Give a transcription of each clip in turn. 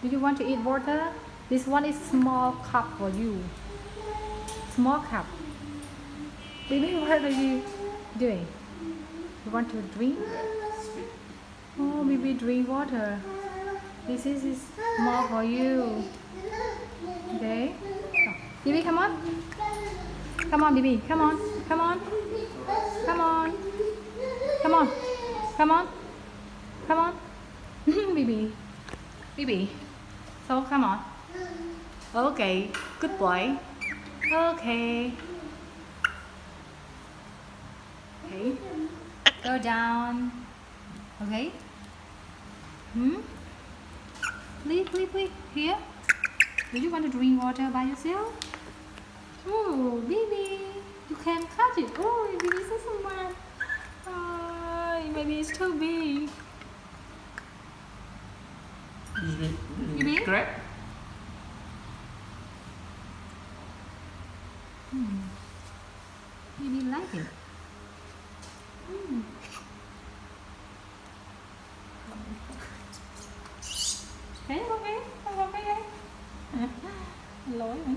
Do you want to eat water? This one is small cup for you. Small cup. Baby, what are you doing? You want to drink? Oh, baby, drink water. This is small for you. Okay. Oh, Bibi, come on. Come on, Bibi. Come on. Come on. Come on. Come on. Come on. Come on. Bibi. Bibi. So come on. Okay. Good boy. Okay. Okay. Go down. Okay. Please. Here. Do you want to drink water by yourself? Oh, Bibi. You can catch it. Oh, Bibi is so smart. Oh, maybe it's too big. Bibi? Correct? Bibi like it. Thế không biết, không biết đấy. Lỗi hả?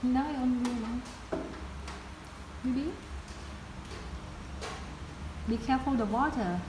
Nói ông gì mà. Bibi. Be careful the water.